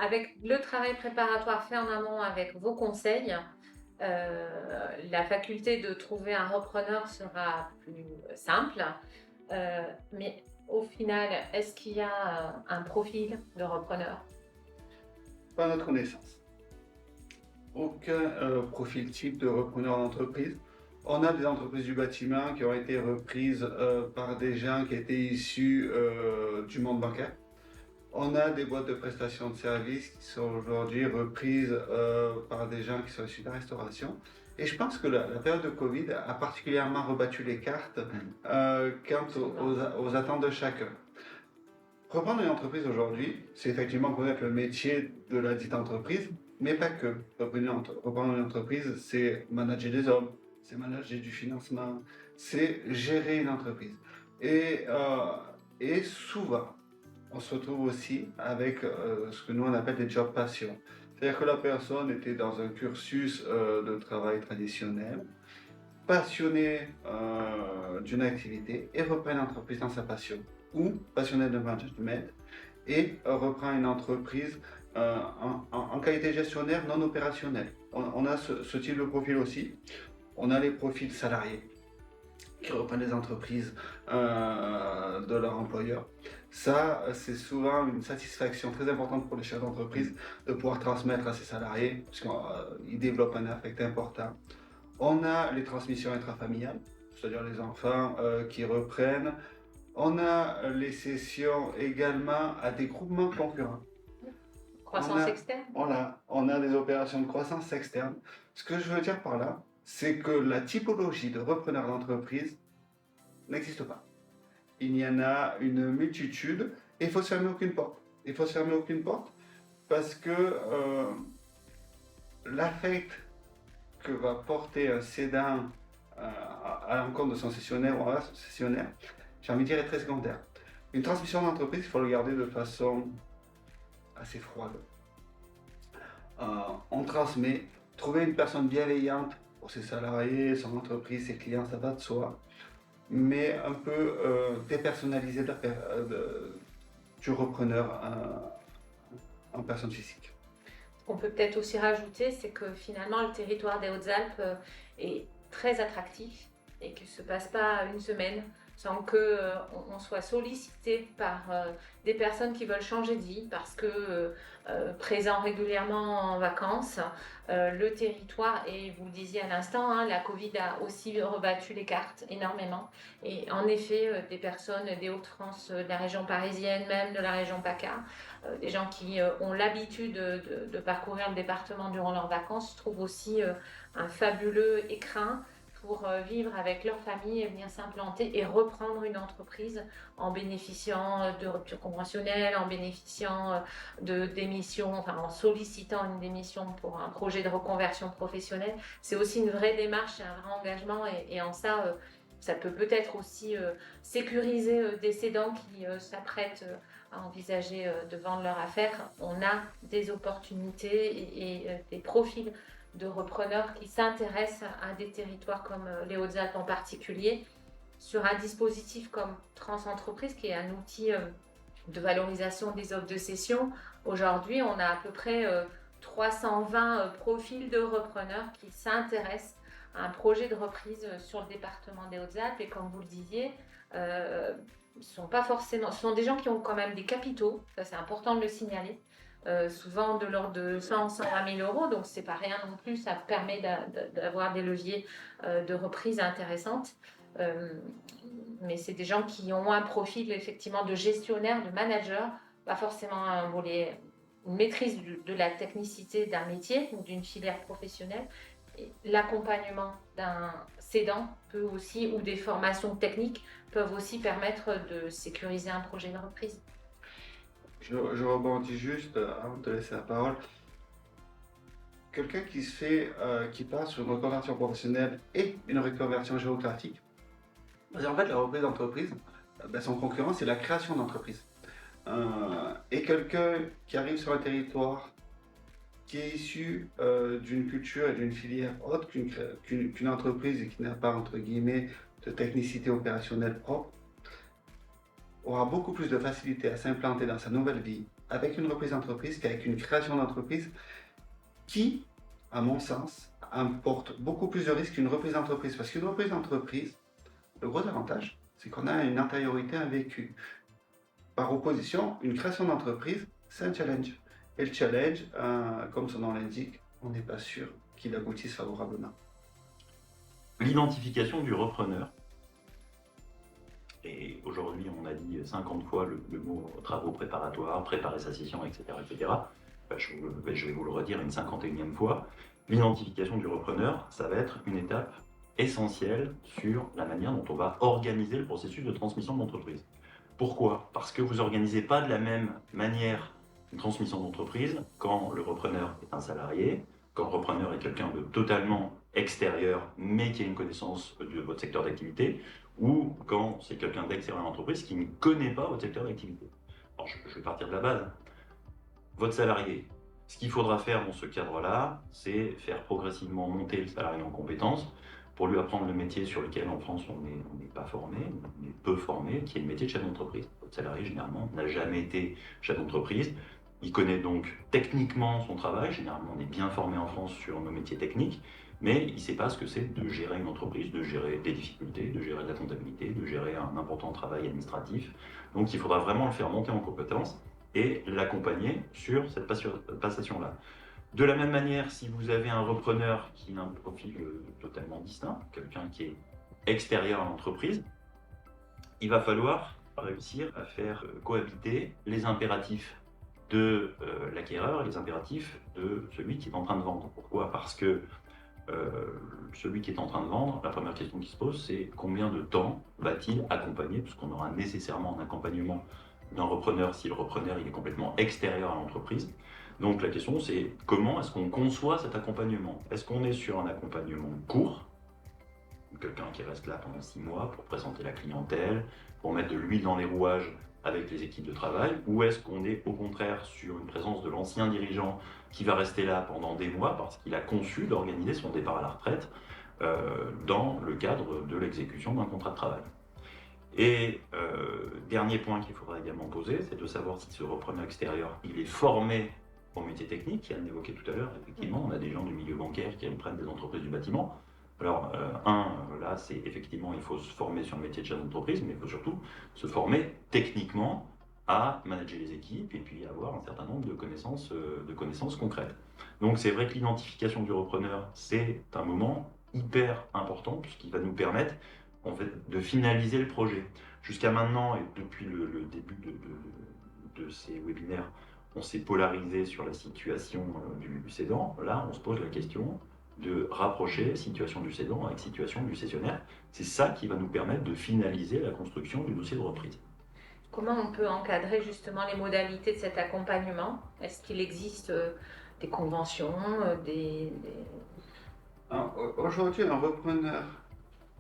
avec le travail préparatoire fait en amont avec vos conseils, la faculté de trouver un repreneur sera plus simple. Mais au final, est-ce qu'il y a un profil de repreneur? Pas à notre connaissance. Aucun profil type de repreneur d'entreprise. On a des entreprises du bâtiment qui ont été reprises par des gens qui étaient issus du monde bancaire. On a des boîtes de prestations de services qui sont aujourd'hui reprises par des gens qui sont issus de la restauration. Et je pense que la période de Covid a particulièrement rebattu les cartes quant aux attentes de chacun. Reprendre une entreprise aujourd'hui, c'est effectivement connaître le métier de la dite entreprise, mais pas que. Reprendre une entreprise, c'est manager des hommes, c'est manager du financement, c'est gérer une entreprise. Et souvent, on se retrouve aussi avec ce que nous on appelle des jobs passion. C'est-à-dire que la personne était dans un cursus de travail traditionnel, passionné d'une activité et reprend une entreprise dans sa passion, ou passionné de management et reprend une entreprise en qualité gestionnaire non opérationnelle. On a ce type de profil aussi. On a les profils salariés qui reprennent les entreprises de leur employeur. Ça, c'est souvent une satisfaction très importante pour les chefs d'entreprise de pouvoir transmettre à ses salariés, parce qu'ils développent un affect important. On a les transmissions intrafamiliales, c'est-à-dire les enfants qui reprennent. On a les cessions également à des groupements concurrents. Croissance externe? On a des opérations de croissance externe. Ce que je veux dire par là, c'est que la typologie de repreneur d'entreprise n'existe pas. Il y en a une multitude et il faut se fermer aucune porte. Il faut se fermer aucune porte parce que l'affect que va porter un cédant à l'encontre de son cessionnaire ou à son cessionnaire, j'ai envie de dire, est très secondaire. Une transmission d'entreprise, il faut le garder de façon assez froide. On transmet, trouver une personne bienveillante pour ses salariés, son entreprise, ses clients, ça va de soi, mais un peu dépersonnalisé du repreneur en personne physique. Ce qu'on peut peut-être aussi rajouter, c'est que finalement le territoire des Hautes-Alpes est très attractif et qu'il ne se passe pas une semaine sans qu'on soit sollicité par des personnes qui veulent changer de vie parce que présents régulièrement en vacances, le territoire, et vous le disiez à l'instant, hein, la Covid a aussi rebattu les cartes énormément. Et en effet, des personnes des Hauts-de-France, de la région parisienne, même de la région PACA, des gens qui ont l'habitude de parcourir le département durant leurs vacances, trouvent aussi un fabuleux écrin pour vivre avec leur famille et venir s'implanter et reprendre une entreprise en bénéficiant de rupture conventionnelle, en bénéficiant de démission, enfin en sollicitant une démission pour un projet de reconversion professionnelle. C'est aussi une vraie démarche et un vrai engagement et en ça, ça peut-être aussi sécuriser des cédants qui s'apprêtent à envisager de vendre leur affaire. On a des opportunités et des profils de repreneurs qui s'intéressent à des territoires comme les Hautes-Alpes en particulier, sur un dispositif comme Transentreprise, qui est un outil de valorisation des offres de cession. Aujourd'hui, on a à peu près 320 profils de repreneurs qui s'intéressent à un projet de reprise sur le département des Hautes-Alpes. Et comme vous le disiez, ce sont des gens qui ont quand même des capitaux, ça c'est important de le signaler. Souvent de l'ordre de 100-120 000 euros, donc c'est pas rien non plus, ça permet d'avoir des leviers de reprise intéressantes. Mais c'est des gens qui ont un profil effectivement de gestionnaire, de manager, pas forcément un volet, une maîtrise de la technicité d'un métier ou d'une filière professionnelle. Et l'accompagnement d'un cédant peut aussi, ou des formations techniques peuvent aussi permettre de sécuriser un projet de reprise. Je rebondis juste avant de te laisser la parole. Quelqu'un qui passe sur une reconversion professionnelle et une reconversion géographique. Parce qu'en fait, la reprise d'entreprise, son concurrent, c'est la création d'entreprise. Et quelqu'un qui arrive sur un territoire qui est issu d'une culture et d'une filière autre qu'une entreprise et qui n'a pas, entre guillemets, de technicité opérationnelle propre, aura beaucoup plus de facilité à s'implanter dans sa nouvelle vie avec une reprise d'entreprise qu'avec une création d'entreprise qui, à mon sens, importe beaucoup plus de risques qu'une reprise d'entreprise. Parce qu'une reprise d'entreprise, le gros avantage, c'est qu'on a une antériorité, un vécu. Par opposition, une création d'entreprise, c'est un challenge. Et le challenge, comme son nom l'indique, on n'est pas sûr qu'il aboutisse favorablement. L'identification du repreneur. Et aujourd'hui, on a dit 50 fois le mot travaux préparatoires, préparer sa session, etc. etc. Je vais vous le redire une 51e fois. L'identification du repreneur, ça va être une étape essentielle sur la manière dont on va organiser le processus de transmission de l'entreprise. Pourquoi ? Parce que vous n'organisez pas de la même manière une transmission d'entreprise quand le repreneur est un salarié, quand le repreneur est quelqu'un de totalement extérieur, mais qui a une connaissance de votre secteur d'activité, ou quand c'est quelqu'un d'extérieur à l'entreprise qui ne connaît pas votre secteur d'activité. Alors, je vais partir de la base. Votre salarié, ce qu'il faudra faire dans ce cadre-là, c'est faire progressivement monter le salarié en compétences pour lui apprendre le métier sur lequel en France on n'est pas formé, on est peu formé, qui est le métier de chef d'entreprise. Votre salarié, généralement, n'a jamais été chef d'entreprise. Il connaît donc techniquement son travail. Généralement, on est bien formé en France sur nos métiers techniques, mais il ne sait pas ce que c'est de gérer une entreprise, de gérer des difficultés, de gérer de la comptabilité, de gérer un important travail administratif. Donc, il faudra vraiment le faire monter en compétences et l'accompagner sur cette passation-là. De la même manière, si vous avez un repreneur qui a un profil totalement distinct, quelqu'un qui est extérieur à l'entreprise, il va falloir réussir à faire cohabiter les impératifs de l'acquéreur et les impératifs de celui qui est en train de vendre. Pourquoi ? Parce que celui qui est en train de vendre, la première question qui se pose, c'est combien de temps va-t-il accompagner, puisqu'on aura nécessairement un accompagnement d'un repreneur si le repreneur il est complètement extérieur à l'entreprise. Donc la question c'est comment est-ce qu'on conçoit cet accompagnement ? Est-ce qu'on est sur un accompagnement court, quelqu'un qui reste là pendant 6 mois pour présenter la clientèle, pour mettre de l'huile dans les rouages avec les équipes de travail, ou est-ce qu'on est au contraire sur une présence de l'ancien dirigeant qui va rester là pendant des mois parce qu'il a conçu d'organiser son départ à la retraite dans le cadre de l'exécution d'un contrat de travail. Et dernier point qu'il faudra également poser, c'est de savoir si ce repreneur extérieur, il est formé au métier technique, Yann l'évoquait tout à l'heure, effectivement, on a des gens du milieu bancaire qui prennent des entreprises du bâtiment. Alors, là, c'est effectivement, il faut se former sur le métier de chef d'entreprise, mais il faut surtout se former techniquement à manager les équipes et puis avoir un certain nombre de connaissances concrètes. Donc, c'est vrai que l'identification du repreneur, c'est un moment hyper important puisqu'il va nous permettre en fait, de finaliser le projet. Jusqu'à maintenant, et depuis le début de ces webinaires, on s'est polarisé sur la situation du cédant. Là, on se pose la question de rapprocher situation du cédant avec situation du cessionnaire. C'est ça qui va nous permettre de finaliser la construction du dossier de reprise. Comment on peut encadrer justement les modalités de cet accompagnement ? Est-ce qu'il existe des conventions, Aujourd'hui, un repreneur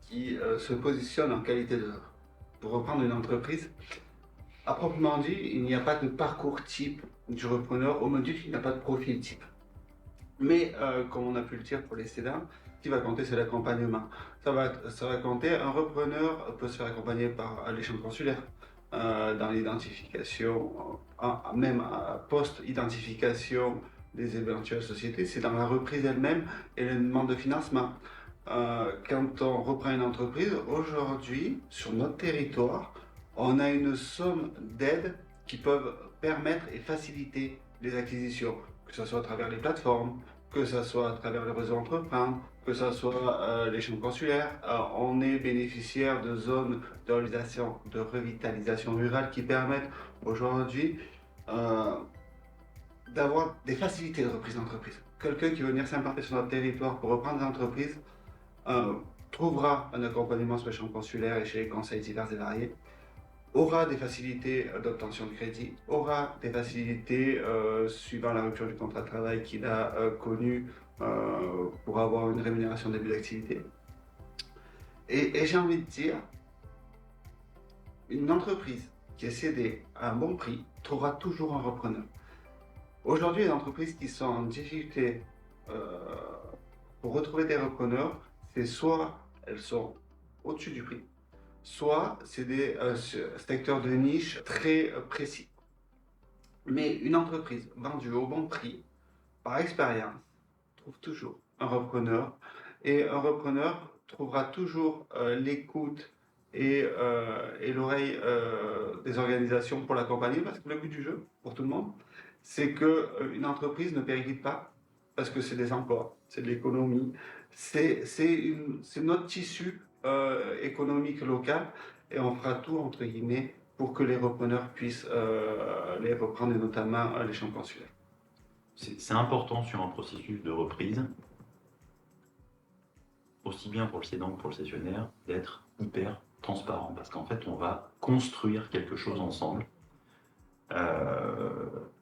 qui se positionne en qualité pour reprendre une entreprise, à proprement dit, il n'y a pas de parcours type du repreneur, au même titre qu'il n'y a pas de profil type. Mais comme on a pu le dire pour les cédants, ce qui va compter, c'est l'accompagnement. Ça va compter, un repreneur peut se faire accompagner par les chambres consulaires, dans l'identification, même post-identification des éventuelles sociétés, c'est dans la reprise elle-même et les demandes de financement. Quand on reprend une entreprise, aujourd'hui, sur notre territoire, on a une somme d'aides qui peuvent permettre et faciliter les acquisitions, que ce soit à travers les plateformes, que ce soit à travers le réseau Entreprendre, que ce soit les chambres consulaires. On est bénéficiaire de zones de revitalisation rurale qui permettent aujourd'hui d'avoir des facilités de reprise d'entreprise. Quelqu'un qui veut venir s'implanter sur notre territoire pour reprendre une entreprise trouvera un accompagnement sur les chambres consulaires et chez les conseils divers et variés, aura des facilités d'obtention de crédit, aura des facilités suivant la rupture du contrat de travail qu'il a connu pour avoir une rémunération de début d'activité. Et j'ai envie de dire, une entreprise qui est cédée à un bon prix trouvera toujours un repreneur. Aujourd'hui, les entreprises qui sont en difficulté pour retrouver des repreneurs, c'est soit elles sont au-dessus du prix, soit c'est des secteurs de niche très précis. Mais une entreprise vendue au bon prix, par expérience, trouve toujours un repreneur. Et un repreneur trouvera toujours l'écoute et l'oreille des organisations pour l'accompagner, parce que le but du jeu, pour tout le monde, c'est qu'une entreprise ne périclite pas, parce que c'est des emplois, c'est de l'économie, c'est notre tissu économique local, et on fera tout, entre guillemets, pour que les repreneurs puissent les reprendre, et notamment les champs consulaires. C'est important sur un processus de reprise, aussi bien pour le cédant que pour le cessionnaire, d'être hyper transparent, parce qu'en fait, on va construire quelque chose ensemble.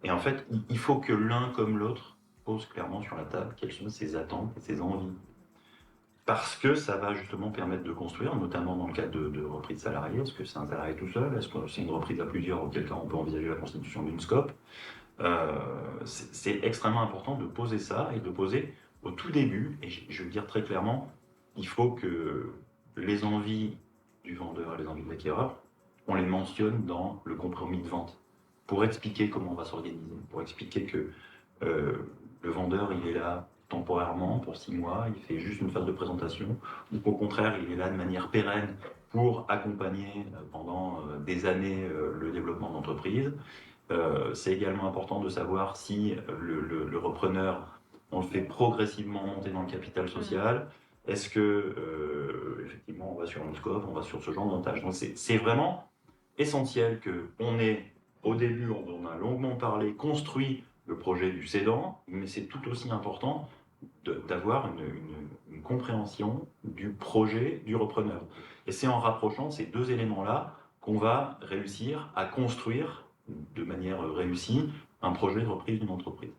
Et en fait, il faut que l'un comme l'autre pose clairement sur la table quelles sont ses attentes et ses envies. Parce que ça va justement permettre de construire, notamment dans le cadre de reprise salariée. Est-ce que c'est un salarié tout seul? Est-ce que c'est une reprise à plusieurs, auquel cas on peut envisager la constitution d'une scope? C'est extrêmement important de poser ça et de poser au tout début, et je vais le dire très clairement, il faut que les envies du vendeur et les envies de l'acquéreur, on les mentionne dans le compromis de vente pour expliquer comment on va s'organiser, pour expliquer que le vendeur il est là temporairement pour 6 mois, il fait juste une phase de présentation, ou qu'au contraire il est là de manière pérenne pour accompagner pendant des années le développement d'entreprise. C'est également important de savoir si le repreneur, on le fait progressivement monter dans le capital social. Est-ce que, effectivement, on va sur une scope, on va sur ce genre de montage. Donc c'est vraiment essentiel qu'on ait, au début, on a longuement parlé, construit le projet du cédant, mais c'est tout aussi important d'avoir une compréhension du projet du repreneur. Et c'est en rapprochant ces deux éléments-là qu'on va réussir à construire de manière réussie un projet de reprise d'une entreprise.